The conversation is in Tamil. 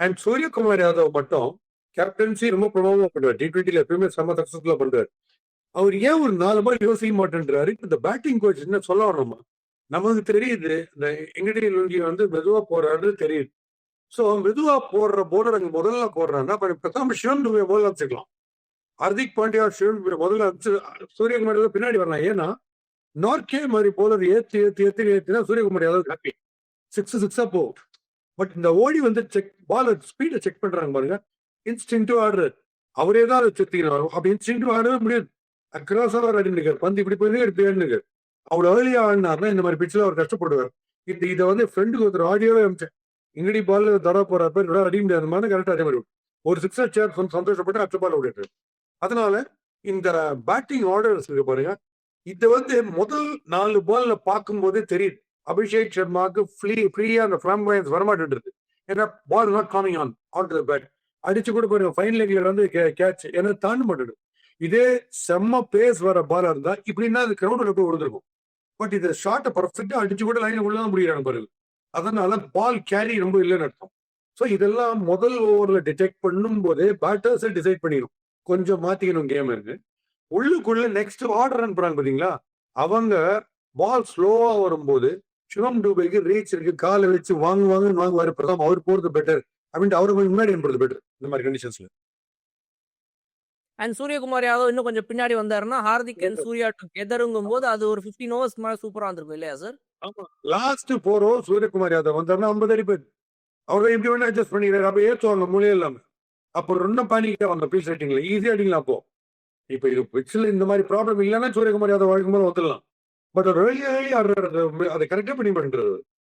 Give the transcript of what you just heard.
அண்ட் சூரியகுமார் யாதவ் மட்டும் கேப்டன்சி ரொம்ப பிரபலமா பண்ணுவார். T20 எப்பயுமே செம்ம சக்சஸ்ஃபுல்லா பண்றாரு. அவர் ஏன் ஒரு 4 பால் யோசிக்க மாட்டேன்றாரு? இந்த பேட்டிங் கோச் என்ன சொல்ல வரணுமா? நமக்கு தெரியுது இந்த எங்கடி லுங்கி வந்து மெதுவா போறாரு தெரியுது. சோ மெதுவா போடுற போலர் அங்க முதல்ல போடுறாங்கன்னா பேசாம சிவன் துபே முதல்ல வச்சுக்கலாம். ஹர்திக் பாண்டியா சிவன் துபே முதல்ல வச்சு சூரியகுமார் யாதவ் பின்னாடி வரலாம். ஏன்னா நார்கே மாதிரி போலர் ஏத்தினா சூரியகுமார் யாதவ் ஹாப்பி. சிக்ஸா போகும். பட் இந்த ஓடி வந்து பால் ஸ்பீடை செக் பண்றாங்க பாருங்க. இன்ஸ்டிங்டிவ் ஆடுறாரு. அவரே தான் அதை செத்துக்கிறாரு. அப்படி இன்ஸ்டிங்டிவ் ஆடவே முடியாது. அக்ராஸா ஆடிட்டு பந்து இப்படி போய் இப்படி ஆடினுக்காரு. அவர் ஏர்லியா ஆடினார்னா இந்த மாதிரி பிச்சில் அவர் கஷ்டப்படுவார். இதை வந்து ஃப்ரெண்டுக்கு ஒருத்தர் ஆடியோவே அமிச்சேன். இங்கடி பால் தர போறாரு அடிக்க முடியாத கரெக்டா அதே மாதிரி ஒரு சிக்ஸர் சேர் சந்தோஷப்பட்டு அடுத்த பால் ஓடிட்டு. அதனால இந்த பேட்டிங் ஆர்டர்ஸ் இருக்கு பாருங்க. இது வந்து முதல் 4 பால்ல பார்க்கும்போதே தெரியுது. அபிஷேக் சர்மாவுக்கு ஃப்ரீயா அந்த ஃபிளாம்பயன்ஸ் வரமாட்டு இருக்கு. ஏன்னா ball not coming on to the bat. அடிச்சு கூட பாருங்க ஃபைன் லெக்ல வந்து கேட்ச் ஏன்னா தாண்ட மாட்டேது. இதே செம்ம பேஸ் வர பாலா இருந்தா இப்படின்னா அது கிரௌண்ட்ல போய் விழுந்திருக்கும். பட் இது ஷார்ட்டை பர்ஃபெக்டா அடிச்சு கூட லைன் உள்ளதான் முடியறாங்க பாருங்க. அதனால பால் கேரி ரொம்ப இல்லைன்னு அர்த்தம். ஸோ இதெல்லாம் முதல் ஓவர்ல டிடெக்ட் பண்ணும் போதே பேட்டர்ஸை டிசைட் பண்ணிடும். கொஞ்சம் மாத்திக்கணும் கேம் இருக்கு. உள்ளுக்குள்ள நெக்ஸ்ட் ஆர்டர் அனுப்புறாங்க பாத்தீங்களா? அவங்க பால் ஸ்லோவா வரும்போது சிவம் டூபேக்கு ரீச் இருக்கு, காலை வச்சு வாங்குவாரு பிரதம் அவர் போறது பெட்டர் அப்படின்ட்டு அவரு கொஞ்சம் முன்னாடி அனுப்புறது பெட்டர் இந்த மாதிரி கண்டிஷன்ஸ்ல. அண்ட் சூரியகுமார் யாதவ் இன்னும் கொஞ்சம் பின்னாடி வந்தாருன்னா ஹார்திக் அண்ட் சூர்யா டுகெதருங்கும் போது அது ஒரு 15 ஓவர்ஸ் மேல சூப்பரா இருந்திருக்கும் இல்லையா சார்? ஆமா, லாஸ்ட் 4 ஓவர் சூரியகுமார் யாதவ் வந்தாருன்னா 50 அடிப்பாரு. அவர் எப்படி வேணா அட்ஜஸ்ட் பண்ணிக்கிறாரு. அப்ப ஏற்றுவாங்க மூலையே இல்லாம. அப்போ ரெண்டும் பானிக்கிட்டே வாங்க பீஸ் ரைட்டிங்ல ஈஸியா அடிக்கலாம். அப்போ இப்ப இது பிச்சில் இந்த மாதிரி ப்ராப்ளம் இல்லைன்னா சூரியகுமார் யாதவ் வழக்கம் போது வந்துடலாம். பட் ஏர்லி அதை கரெக்டா பண்ணி பண்றது.